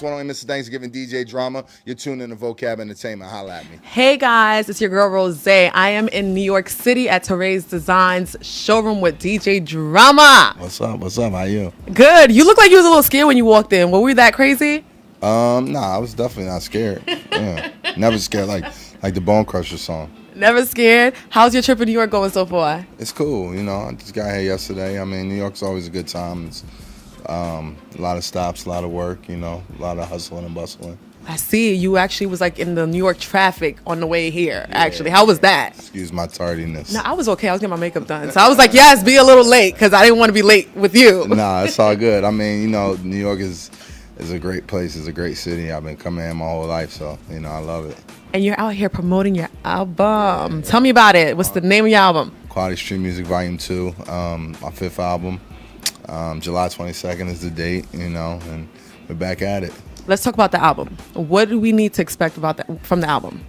It's one only Mr. Thanksgiving DJ Drama. You're tuned in to Vocab Entertainment. Holla at me. Hey guys, it's your girl Roseay. I am in New York City at Therese Designs showroom with DJ Drama. What's up? What's up? How you? Good. You look like you was a little scared when you walked in. Were we that crazy? Nah, I was definitely not scared. Yeah. Never scared like the Bone Crusher song. Never scared. How's your trip in New York going so far? It's cool, you know. I just got here yesterday. I mean, New York's always a good time. It's a lot of stops, a lot of work, you know, a lot of hustling and bustling. I see. You actually was like in the New York traffic on the way here, actually. How was that? Excuse my tardiness. No, I was okay. I was getting my makeup done. So I was like, yes, be a little late because I didn't want to be late with you. Nah, it's all good. I mean, you know, New York is a great place. It's a great city. I've been coming here my whole life, so, you know, I love it. And you're out here promoting your album. Tell me about it. What's the name of your album? Quality Street Music Volume 2, my fifth album. July 22nd is the date, you know, and we're back at it. Let's talk about the album. What do we need to expect from the album?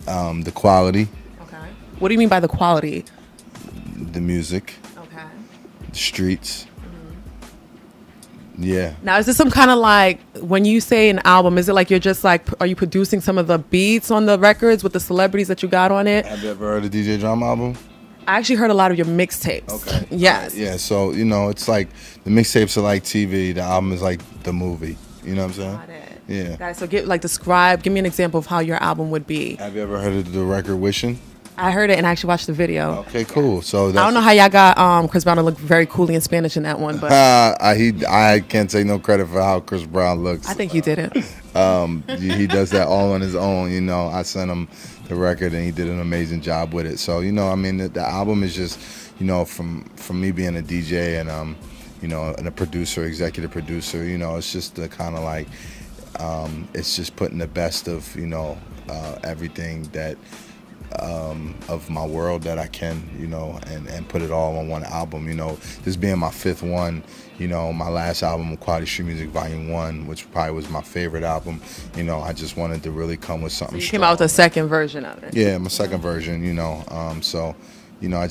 The quality. Okay. What do you mean by the quality? The music. Okay. The streets. Yeah. Now, is this some kind of like, when you say an album, is it like you're just like, are you producing some of the beats on the records with the celebrities that you got on it? Have you ever heard of DJ Drama album? I actually heard a lot of your mixtapes. Okay. Yes. Yeah, so, you know, it's like the mixtapes are like TV, the album is like the movie. You know what I'm saying? Got it. Yeah. Got it. So give me an example of how your album would be. Have you ever heard of the record Wishing? I heard it and actually watched the video. Okay, cool. So I don't know how y'all got Chris Brown to look very coolly in Spanish in that one, but I can't take no credit for how Chris Brown looks. I think you did it. He does that all on his own. You know, I sent him the record and he did an amazing job with it. So, you know, I mean, the album is just, you know, from me being a DJ and you know, and a producer, executive producer, you know, it's just the kind of like, it's just putting the best of, you know, everything that, of my world that I can, you know, and put it all on one album, you know. This being my fifth one, you know, my last album, Quality Street Music Volume 1, which probably was my favorite album, you know, I just wanted to really come with something strong. Came out with a second version of it. Yeah, my second version, you know, so, you know,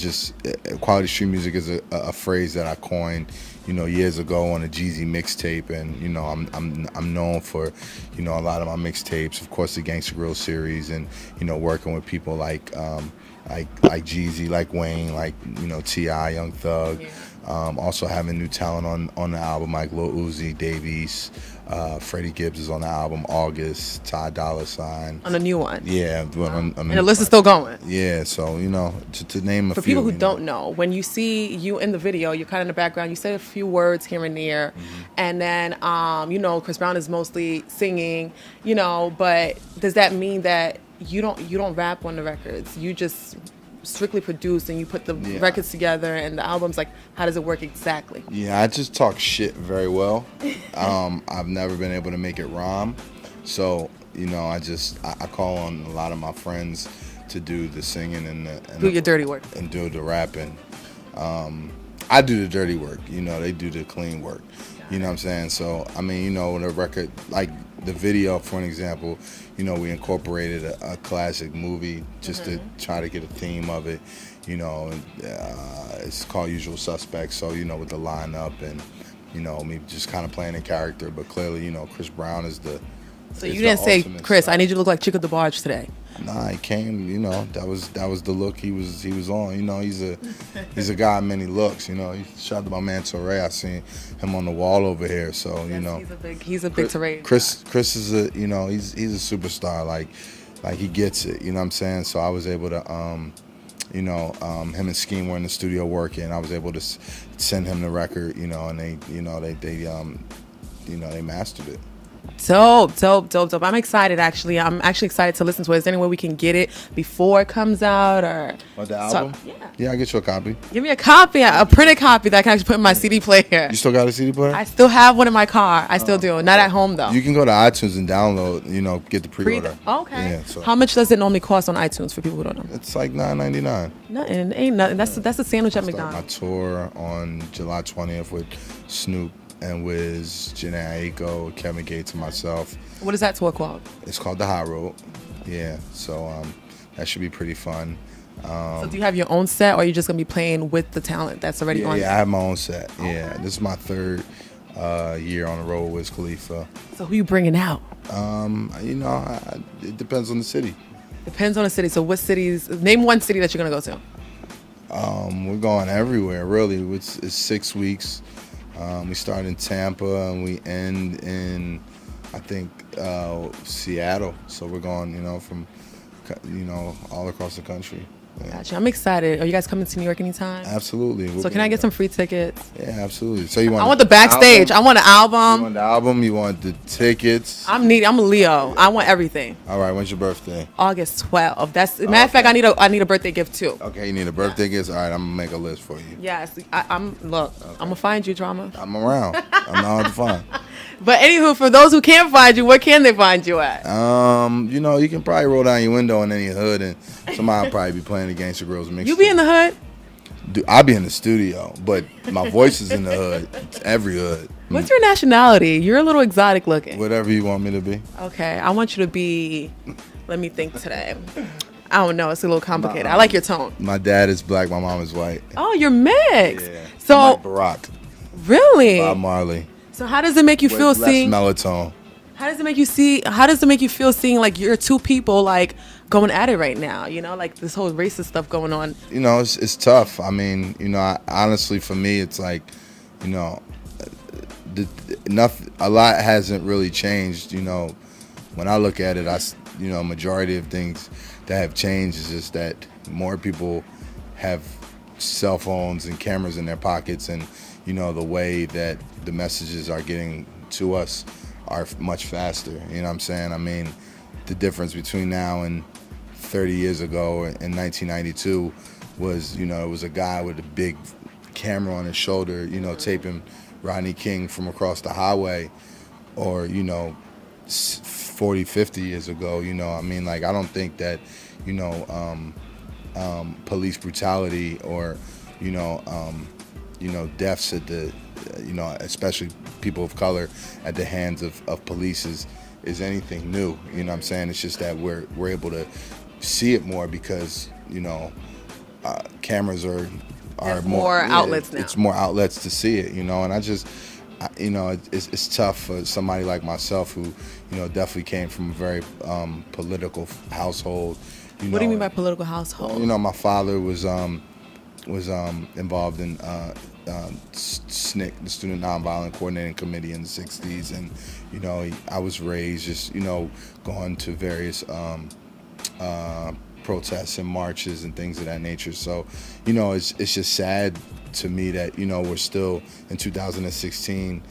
Quality Street Music is a phrase that I coined, you know, years ago on a Jeezy mixtape, and you know, I'm known for, you know, a lot of my mixtapes, of course, the Gangsta Grill series, and you know, working with people like Jeezy, like Wayne, like, you know, T.I., Young Thug. Yeah. Also having new talent on the album, like Lil Uzi, Dave East, Freddie Gibbs is on the album, August, Ty Dolla $ign. On the new one? Yeah. And the list is still going? Yeah, so, you know, to name a few. For people who don't know, when you see you in the video, you're kind of in the background, you say a few words here and there, and then, you know, Chris Brown is mostly singing, you know, but does that mean that you don't rap on the records? You just strictly produce and you put the records together and the albums, like, how does it work exactly? Yeah, I just talk shit very well. I've never been able to make it rhyme, so, you know, I call on a lot of my friends to do the singing and do your dirty work and do the rapping. I do the dirty work, you know, they do the clean work. You know what I'm saying? So, I mean, you know, the record, like the video, for an example, you know, we incorporated a classic movie just to try to get a theme of it, you know, and it's called Usual Suspects. So, you know, with the lineup and, you know, me just kind of playing a character, but clearly, you know, Chris Brown is the So you didn't say, Chris, I need you to look like Chico DeBarge today. Nah, he came, you know, that was the look he was on. You know, he's a guy of many looks, you know. Shout out to my man Touré. I seen him on the wall over here, so, yes, you know. He's a big Touré. Chris is a, you know, he's a superstar, like he gets it, you know what I'm saying? So I was able to you know, him and Scheme were in the studio working. I was able to send him the record, you know, and they mastered it. Dope. I'm excited, actually. I'm actually excited to listen to it. Is there any way we can get it before it comes out? Or what, the album? Yeah, I'll get you a copy. Give me a copy, a printed copy that I can actually put in my CD player. You still got a CD player? I still have one in my car. I still do. Not at home, though. You can go to iTunes and download, you know, get the pre-order. Okay. Yeah, so. How much does it normally cost on iTunes for people who don't know? It's like $9.99. Nothing. Ain't nothing. That's a sandwich at McDonald's. My tour on July 20th with Snoop and Wiz, Jhené Aiko, Kevin Gates, and myself. What is that tour called? It's called The High Road. Yeah, so that should be pretty fun. So do you have your own set, or are you just going to be playing with the talent that's already on? Yeah, I have my own set. Okay. Yeah, this is my third year on the road with Wiz Khalifa. So who you bringing out? It depends on the city. Depends on the city. So what cities? Name one city that you're gonna go to. We're going everywhere, really. It's 6 weeks. We start in Tampa and we end in, I think, Seattle. So we're going, from, all across the country. Yeah. Gotcha. I'm excited. Are you guys coming to New York anytime? Absolutely. So can I get some free tickets? Yeah, absolutely. So you want? I want the backstage. I want an album. You want the album? You want the tickets? I'm a Leo. I want everything. All right. When's your birthday? August 12th. Matter of fact, I need a birthday gift too. Okay, you need a birthday gift. All right, I'm gonna make a list for you. Yes. I'm gonna find you, Drama. I'm around. I'm not hard to find. But anywho, for those who can't find you, where can they find you at? You can probably roll down your window in any hood and somebody will probably be playing the Gangsta Girls mix. You be in the hood? I'll be in the studio, but my voice is in the hood. It's every hood. What's your nationality? You're a little exotic looking. Whatever you want me to be. Okay, I want you to be, let me think today. I don't know, it's a little complicated. I like your tone. My dad is black, my mom is white. Oh, you're mixed. Yeah. So, I'm like Barack. Really? Bob Marley. So how does it make you feel seeing melatonin? How does it make you feel seeing like you're two people like going at it right now, like this whole racist stuff going on? It's tough. I mean, honestly for me it's like, a lot hasn't really changed, when I look at it, majority of things that have changed is just that more people have cell phones and cameras in their pockets, and the way that the messages are getting to us are much faster. You know what I'm saying? I mean, the difference between now and 30 years ago in 1992 was, it was a guy with a big camera on his shoulder, taping Rodney King from across the highway, or 40, 50 years ago. I mean, like, I don't think that, police brutality or, deaths at the, especially people of color at the hands of police is anything new. You know what I'm saying? It's just that we're able to see it more because, cameras are more outlets now. It's more outlets to see it, and I just, it's tough for somebody like myself who, definitely came from a very political household. What do you mean by political household? My father was involved in SNCC, the Student Nonviolent Coordinating Committee in the 60s, and I was raised just going to various protests and marches and things of that nature. So it's just sad to me that we're still in 2016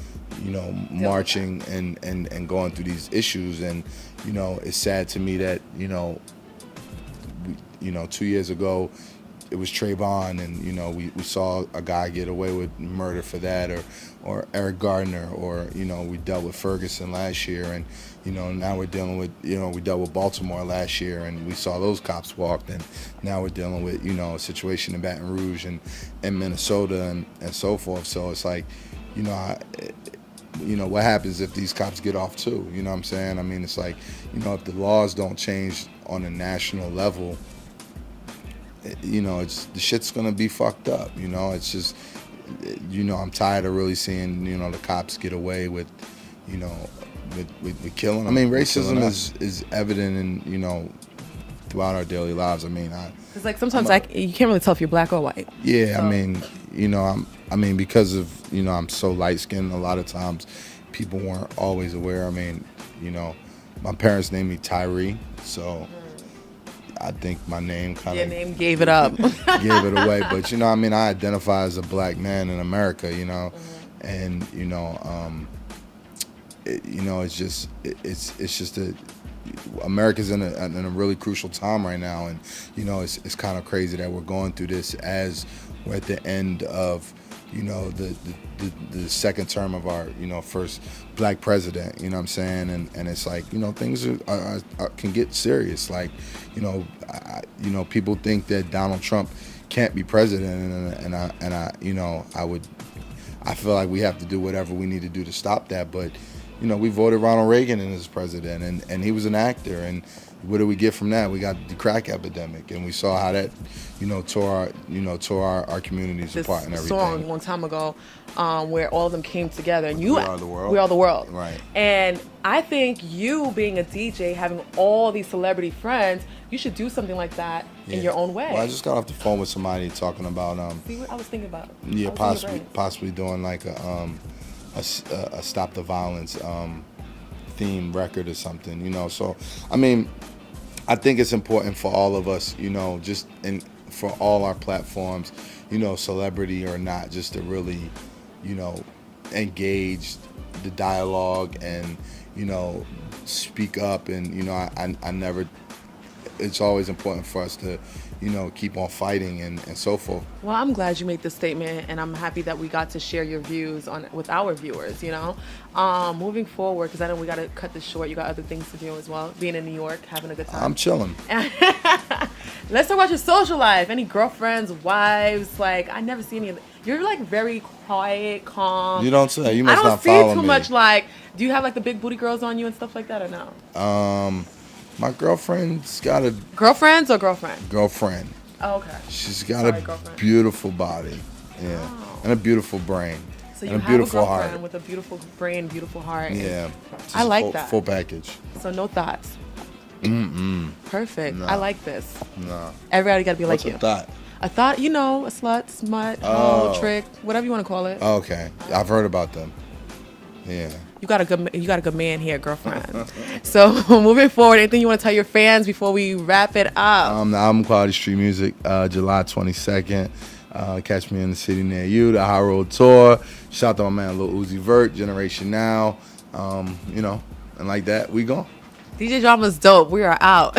marching and going through these issues, and it's sad to me that 2 years ago it was Trayvon, and we saw a guy get away with murder for that, or Eric Gardner, or we dealt with Ferguson last year, and now we're dealing with we dealt with Baltimore last year, and we saw those cops walked, and now we're dealing with a situation in Baton Rouge and Minnesota and so forth. So it's like what happens if these cops get off too? You know what I'm saying? I mean, it's like if the laws don't change on a national level, it's the shit's gonna be fucked up. It's just I'm tired of really seeing the cops get away with with killing. I mean, racism is evident in throughout our daily lives. I mean, it's like sometimes you can't really tell if you're black or white. Yeah, so. I mean, because of I'm so light skinned. A lot of times, people weren't always aware. I mean, my parents named me Tyree, so. I think my name kind of... Your name gave it up. Gave it away. But, I identify as a black man in America, and, it's just that America's in a really crucial time right now. And, it's kind of crazy that we're going through this as we're at the end of, the second term of our, first black president, you know what I'm saying? And it's like, things can get serious. Like, people think that Donald Trump can't be president, and I feel like we have to do whatever we need to do to stop that. But, we voted Ronald Reagan in as president, and he was an actor. And what did we get from that? We got the crack epidemic, and we saw how that, tore our communities This apart and everything. song one time ago, where all of them came together, and you, We Are the World. We Are the World, Right. And I think you being a DJ, having all these celebrity friends, you should do something like that in your own way. Well, I just got off the phone with somebody talking about See what I was thinking about? yeah, I was in your brain. possibly doing like a Stop the Violence theme record or something. So I mean, I think it's important for all of us, just for all our platforms, celebrity or not, just to really, engage the dialogue and, speak up. And, I never, it's always important for us to, keep on fighting and so forth. Well, I'm glad you made this statement, and I'm happy that we got to share your views with our viewers. Moving forward, because I know we got to cut this short. You got other things to do as well. Being in New York, having a good time. I'm chilling. Let's talk about your social life. Any girlfriends, wives? Like, I never see any of that. You're like very quiet, calm. You don't say. You must I don't not see follow too me. much. Like, do you have like the big booty girls on you and stuff like that, or no? My girlfriend's got a Girlfriends or girlfriend? girlfriend. Oh, okay. She's got Sorry, a girlfriend. beautiful body, yeah, Oh. and a beautiful brain, So you and a have beautiful a girlfriend heart. with a beautiful brain, beautiful heart. and- Yeah, I like full, that. full package. So no thoughts. Perfect. No. I like this. No, Everybody got to be what's like a you. thought? A thought, a slut, smut, hoe, trick, whatever you want to call it. Okay, I've heard about them. Yeah. You got a good man here, girlfriend. So moving forward, anything you want to tell your fans before we wrap it up? The album Quality Street Music, July 22nd. Catch me in the city near you. The High Road Tour. Shout out to my man Lil Uzi Vert, Generation Now. And like that, we go. DJ Drama's dope. We are out.